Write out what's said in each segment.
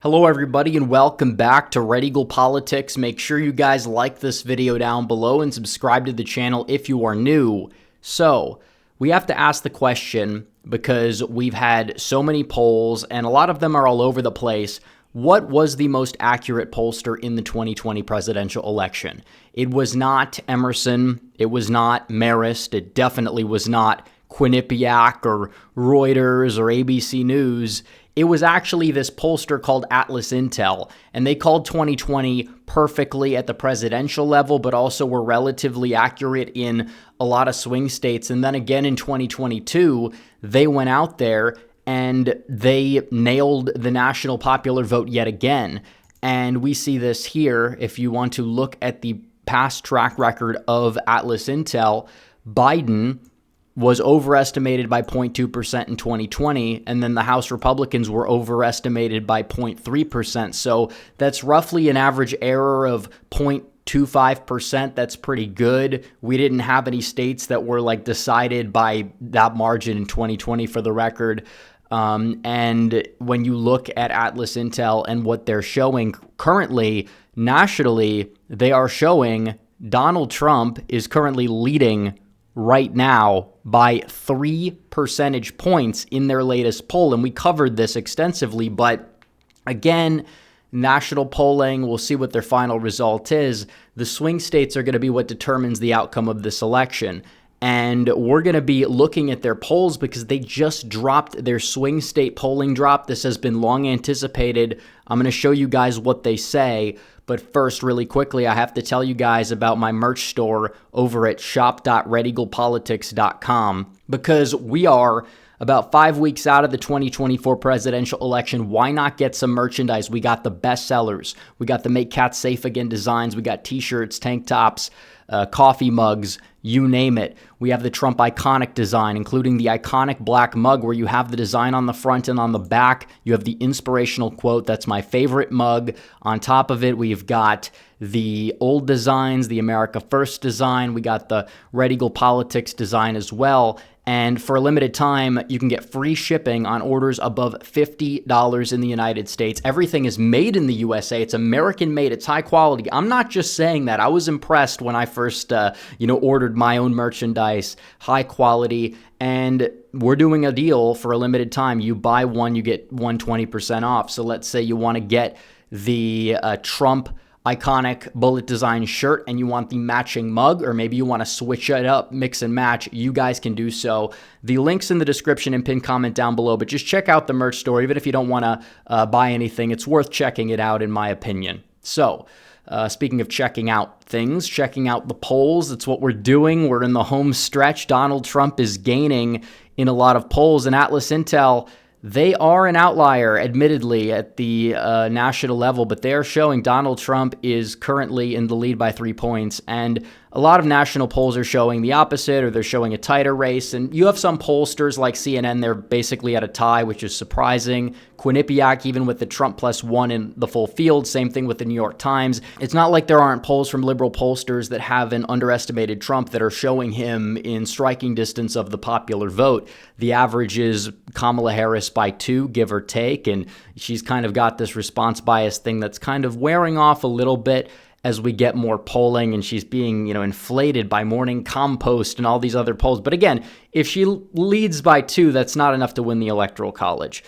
Hello everybody and welcome back to Red Eagle Politics. Make sure you guys like this video down below and subscribe to the channel if you are new. So, we have to ask the question, because we've had so many polls and a lot of them are all over the place. What was the most accurate pollster in the 2020 presidential election? It was not Emerson, it was not Marist, it definitely was not Quinnipiac or Reuters or ABC News. It was actually this pollster called AtlasIntel, and they called 2020 perfectly at the presidential level, but also were relatively accurate in a lot of swing states. And then again in 2022, they went out there and they nailed the national popular vote yet again. And we see this here. If you want to look at the past track record of AtlasIntel, Biden was overestimated by 0.2% in 2020, and then the House Republicans were overestimated by 0.3%. So that's roughly an average error of 0.25%. That's pretty good. We didn't have any states that were decided by that margin in 2020, for the record. And when you look at AtlasIntel and what they're showing currently, nationally, they are showing Donald Trump is currently leading right now by 3 percentage points in their latest poll. And we covered this extensively, but again, national polling, we'll see what their final result is. The swing states are going to be what determines the outcome of this election. And we're going to be looking at their polls because they just dropped their swing state polling drop. This has been long anticipated. I'm going to show you guys what they say. But first, really quickly, I have to tell you guys about my merch store over at shop.redeaglepolitics.com, because we are about 5 weeks out of the 2024 presidential election. Why not get some merchandise? We got the best sellers. We got the Make Cats Safe Again designs. We got t-shirts, tank tops, coffee mugs, you name it. We have the Trump iconic design, including the iconic black mug where you have the design on the front and on the back. You have the inspirational quote. That's my favorite mug. On top of it, we've got the old designs, the America First design. We got the Red Eagle Politics design as well. And for a limited time, you can get free shipping on orders above $50 in the United States. Everything is made in the USA. It's American made. It's high quality. I'm not just saying that. I was impressed when I first, ordered my own merchandise. High quality. And we're doing a deal for a limited time. You buy one, you get 20% off. So let's say you want to get the Trump iconic bullet design shirt and you want the matching mug, or maybe you want to switch it up, mix and match, you guys can do so. The link's in the description and pinned comment down below, but just check out the merch store. Even if you don't want to buy anything, it's worth checking it out in my opinion. So, speaking of checking out things, checking out the polls, that's what we're doing. We're in the home stretch. Donald Trump is gaining in a lot of polls, and AtlasIntel, they are an outlier, admittedly, at the national level, but they are showing Donald Trump is currently in the lead by 3 points. And a lot of national polls are showing the opposite, or they're showing a tighter race. And you have some pollsters like CNN, they're basically at a tie, which is surprising. Quinnipiac, even with the Trump +1 in the full field, same thing with the New York Times. It's not like there aren't polls from liberal pollsters that have an underestimated Trump that are showing him in striking distance of the popular vote. The average is Kamala Harris by 2, give or take, and she's kind of got this response bias thing that's kind of wearing off a little bit as we get more polling, and she's being, inflated by Morning Compost and all these other polls. But again, if she leads by 2, that's not enough to win the Electoral College,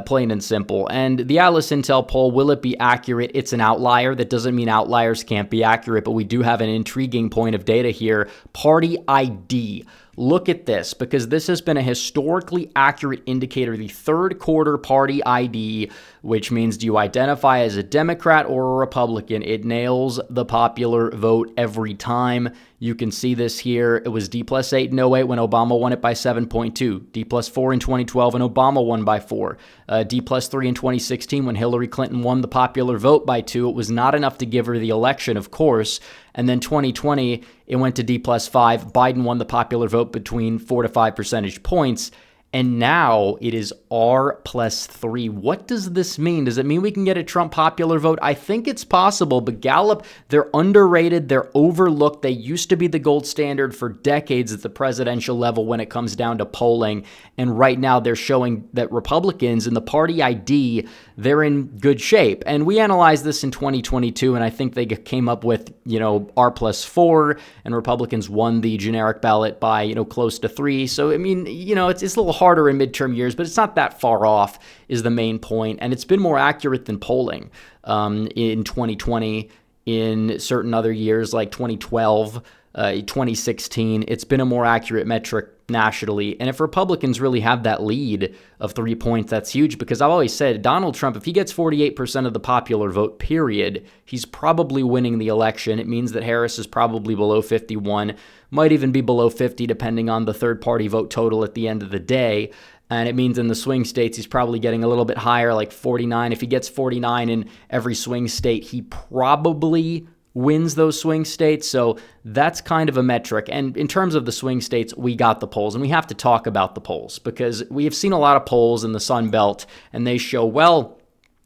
plain and simple. And the AtlasIntel poll, will it be accurate? It's an outlier. That doesn't mean outliers can't be accurate, but we do have an intriguing point of data here. Party ID. Look at this, because this has been a historically accurate indicator. The third quarter party ID, which means do you identify as a Democrat or a Republican? It nails the popular vote every time. You can see this here. It was D+8 in 08 when Obama won it by 7.2. D+4 in 2012 when Obama won by 4. D+3 in 2016 when Hillary Clinton won the popular vote by 2. It was not enough to give her the election, of course. And then 2020, it went to D+5. Biden won the popular vote between 4 to 5 percentage points. And now it is R+3. What does this mean? Does it mean we can get a Trump popular vote? I think it's possible, but Gallup, they're underrated. They're overlooked. They used to be the gold standard for decades at the presidential level when it comes down to polling. And right now they're showing that Republicans in the party ID, they're in good shape. And we analyzed this in 2022, and I think they came up with, R+4, and Republicans won the generic ballot by, close to 3. So, I mean, it's a little harder in midterm years, but it's not that far off is the main point. And it's been more accurate than polling in 2020, in certain other years like 2012, 2016. It's been a more accurate metric nationally. And if Republicans really have that lead of 3 points, that's huge, because I've always said Donald Trump, if he gets 48% of the popular vote, period, he's probably winning the election. It means that Harris is probably below 51, might even be below 50, depending on the third-party vote total at the end of the day. And it means in the swing states, he's probably getting a little bit higher, like 49. If he gets 49 in every swing state, he probably wins those swing states. So that's kind of a metric. And in terms of the swing states, we got the polls, and we have to talk about the polls because we have seen a lot of polls in the Sun Belt, and they show, well,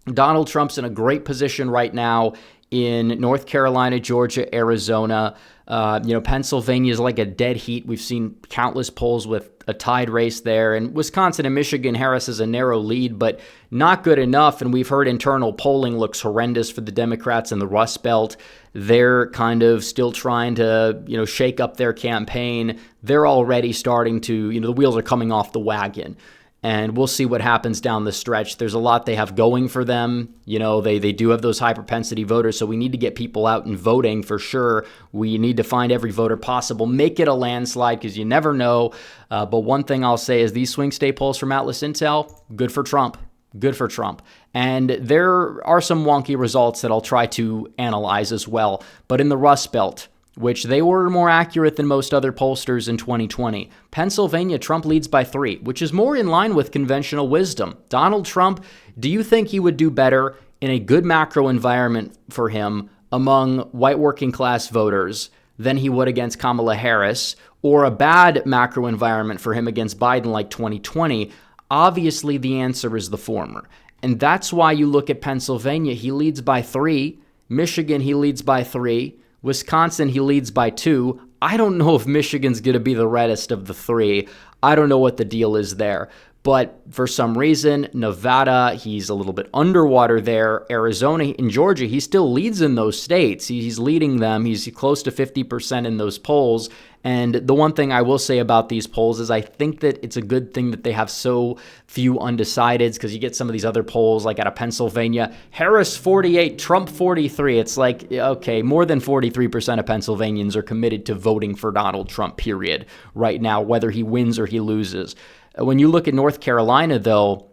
Donald Trump's in a great position right now in North Carolina, Georgia, Arizona. Pennsylvania is like a dead heat. We've seen countless polls with a tied race there. And Wisconsin and Michigan, Harris has a narrow lead, but not good enough. And we've heard internal polling looks horrendous for the Democrats in the Rust Belt. They're kind of still trying to, shake up their campaign. They're already starting to, the wheels are coming off the wagon. And we'll see what happens down the stretch. There's a lot they have going for them. They do have those high propensity voters, so we need to get people out and voting for sure. We need to find every voter possible. Make it a landslide because you never know. But one thing I'll say is these swing state polls from AtlasIntel, good for Trump. Good for Trump. And there are some wonky results that I'll try to analyze as well. But in the Rust Belt, which they were more accurate than most other pollsters in 2020. Pennsylvania, Trump leads by 3, which is more in line with conventional wisdom. Donald Trump, do you think he would do better in a good macro environment for him among white working class voters than he would against Kamala Harris, or a bad macro environment for him against Biden like 2020? Obviously, the answer is the former. And that's why you look at Pennsylvania, he leads by 3. Michigan, he leads by 3. Wisconsin, he leads by 2. I don't know if Michigan's going to be the reddest of the 3. I don't know what the deal is there. But for some reason, Nevada, he's a little bit underwater there. Arizona and Georgia, he still leads in those states. He's leading them. He's close to 50% in those polls. And the one thing I will say about these polls is I think that it's a good thing that they have so few undecideds, because you get some of these other polls like out of Pennsylvania, Harris 48, Trump 43. It's like, okay, more than 43% of Pennsylvanians are committed to voting for Donald Trump, period, right now, whether he wins or he loses. When you look at North Carolina, though,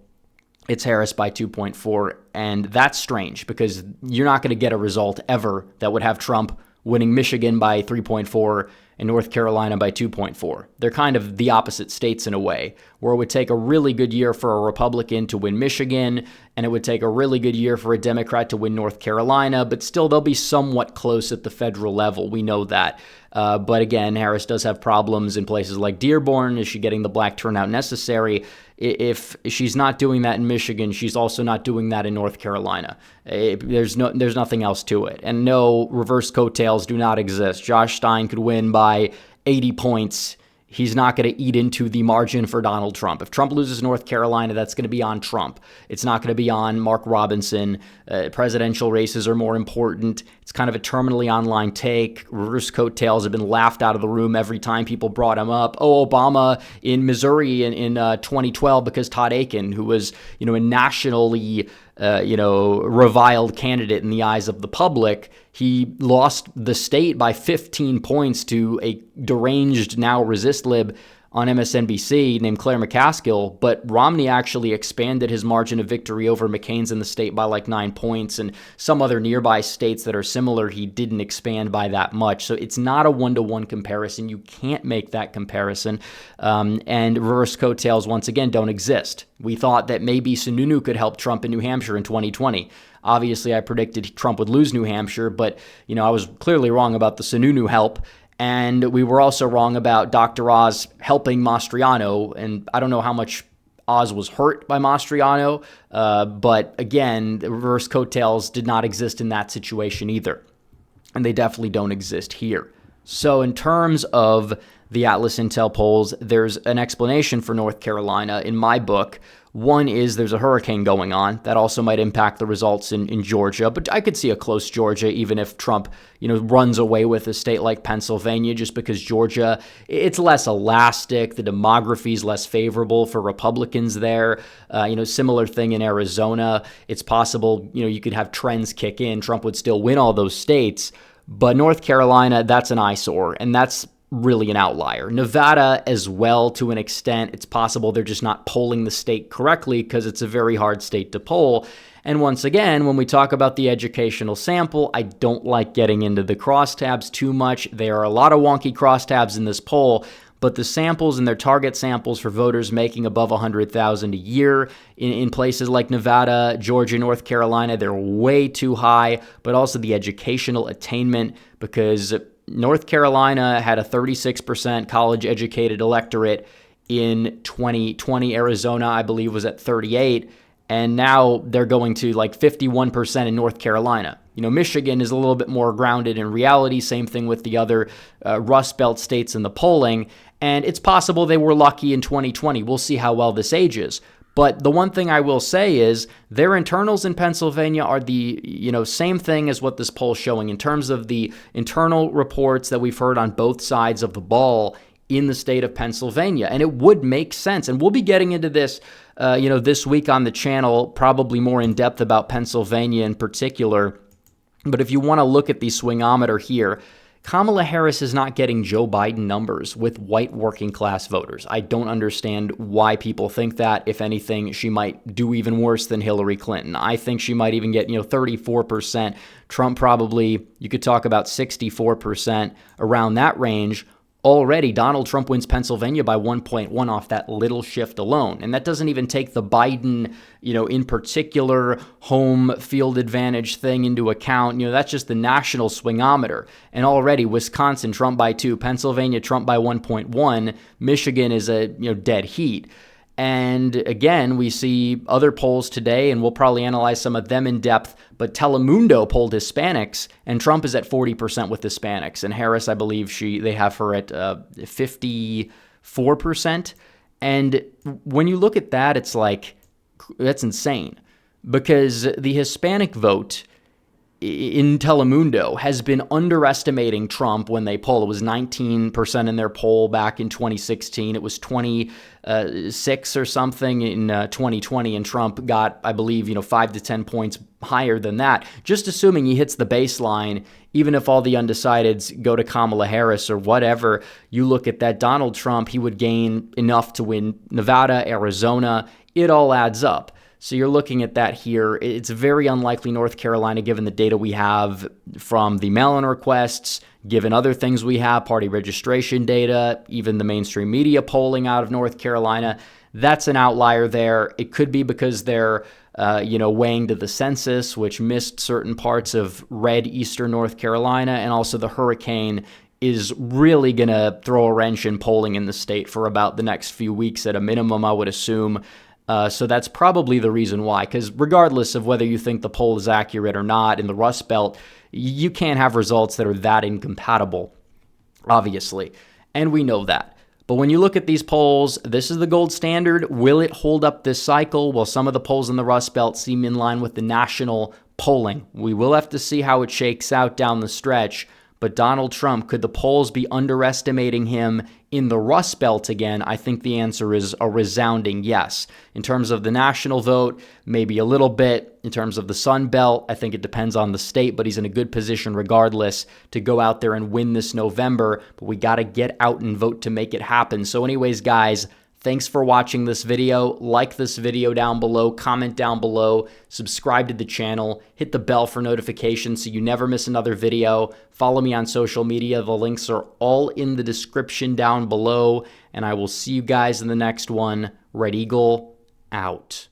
it's Harris by 2.4, and that's strange because you're not going to get a result ever that would have Trump winning Michigan by 3.4 and North Carolina by 2.4. They're kind of the opposite states in a way, where it would take a really good year for a Republican to win Michigan, and it would take a really good year for a Democrat to win North Carolina, but still they'll be somewhat close at the federal level. We know that. But again, Harris does have problems in places like Dearborn. Is she getting the black turnout necessary? If she's not doing that in Michigan, she's also not doing that in North Carolina. There's nothing else to it. And no, reverse coattails do not exist. Josh Stein could win by 80 points. He's not going to eat into the margin for Donald Trump. If Trump loses North Carolina, that's going to be on Trump. It's not going to be on Mark Robinson. Presidential races are more important. It's kind of a terminally online take. Reverse coattails have been laughed out of the room every time people brought him up. Oh, Obama in Missouri in 2012 because Todd Akin, who was a nationally reviled candidate in the eyes of the public, he lost the state by 15 points to a deranged, now resist lib on MSNBC named Claire McCaskill, but Romney actually expanded his margin of victory over McCain's in the state by like 9 points, and some other nearby states that are similar, he didn't expand by that much. So it's not a one-to-one comparison. You can't make that comparison. And reverse coattails, once again, don't exist. We thought that maybe Sununu could help Trump in New Hampshire in 2020. Obviously, I predicted Trump would lose New Hampshire, but I was clearly wrong about the Sununu help. And we were also wrong about Dr. Oz helping Mastriano, and I don't know how much Oz was hurt by Mastriano, but again, the reverse coattails did not exist in that situation either, and they definitely don't exist here. So in terms of the AtlasIntel polls, there's an explanation for North Carolina in my book. One is there's a hurricane going on. That also might impact the results in Georgia, but I could see a close Georgia even if Trump, runs away with a state like Pennsylvania, just because Georgia, it's less elastic. The demography is less favorable for Republicans there. Similar thing in Arizona. It's possible, you could have trends kick in. Trump would still win all those states, but North Carolina, that's an eyesore, and that's really an outlier. Nevada as well, to an extent. It's possible they're just not polling the state correctly because it's a very hard state to poll. And once again, when we talk about the educational sample, I don't like getting into the crosstabs too much. There are a lot of wonky crosstabs in this poll, but the samples and their target samples for voters making above 100,000 a year in places like Nevada, Georgia, North Carolina, they're way too high, but also the educational attainment, because North Carolina had a 36% college-educated electorate in 2020. Arizona, I believe, was at 38%, and now they're going to like 51% in North Carolina. Michigan is a little bit more grounded in reality. Same thing with the other Rust Belt states in the polling, and it's possible they were lucky in 2020. We'll see how well this ages. But the one thing I will say is their internals in Pennsylvania are the same thing as what this poll is showing in terms of the internal reports that we've heard on both sides of the ball in the state of Pennsylvania. And it would make sense. And we'll be getting into this, this week on the channel, probably more in depth about Pennsylvania in particular. But if you want to look at the swingometer here, Kamala Harris is not getting Joe Biden numbers with white working class voters. I don't understand why people think that. If anything, she might do even worse than Hillary Clinton. I think she might even get, 34%. Trump probably, you could talk about 64%, around that range. Already, Donald Trump wins Pennsylvania by 1.1 off that little shift alone. And that doesn't even take the Biden, in particular, home field advantage thing into account. That's just the national swingometer. And already, Wisconsin, Trump by 2. Pennsylvania, Trump by 1.1. Michigan is a, dead heat. And again, we see other polls today, and we'll probably analyze some of them in depth, but Telemundo polled Hispanics, and Trump is at 40% with Hispanics, and Harris, I believe they have her at 54%. And when you look at that, it's like, that's insane, because the Hispanic vote in Telemundo has been underestimating Trump when they poll. It was 19% in their poll back in 2016. It was 26 or something in 2020, and Trump got, I believe, 5 to 10 points higher than that. Just assuming he hits the baseline, even if all the undecideds go to Kamala Harris or whatever, you look at that, Donald Trump, he would gain enough to win Nevada, Arizona. It all adds up. So you're looking at that here. It's very unlikely North Carolina, given the data we have from the mail-in requests, given other things we have, party registration data, even the mainstream media polling out of North Carolina. That's an outlier there. It could be because they're, weighing to the census, which missed certain parts of red eastern North Carolina, and also the hurricane is really going to throw a wrench in polling in the state for about the next few weeks at a minimum, I would assume. So that's probably the reason why, because regardless of whether you think the poll is accurate or not in the Rust Belt, you can't have results that are that incompatible, obviously, and we know that. But when you look at these polls, this is the gold standard. Will it hold up this cycle? Well, some of the polls in the Rust Belt seem in line with the national polling. We will have to see how it shakes out down the stretch. But Donald Trump, could the polls be underestimating him in the Rust Belt again? I think the answer is a resounding yes. In terms of the national vote, maybe a little bit. In terms of the Sun Belt, I think it depends on the state, but he's in a good position regardless to go out there and win this November. But we got to get out and vote to make it happen. So anyways, guys, thanks for watching this video. Like this video down below, comment down below, subscribe to the channel, hit the bell for notifications so you never miss another video. Follow me on social media. The links are all in the description down below, and I will see you guys in the next one. Red Eagle out.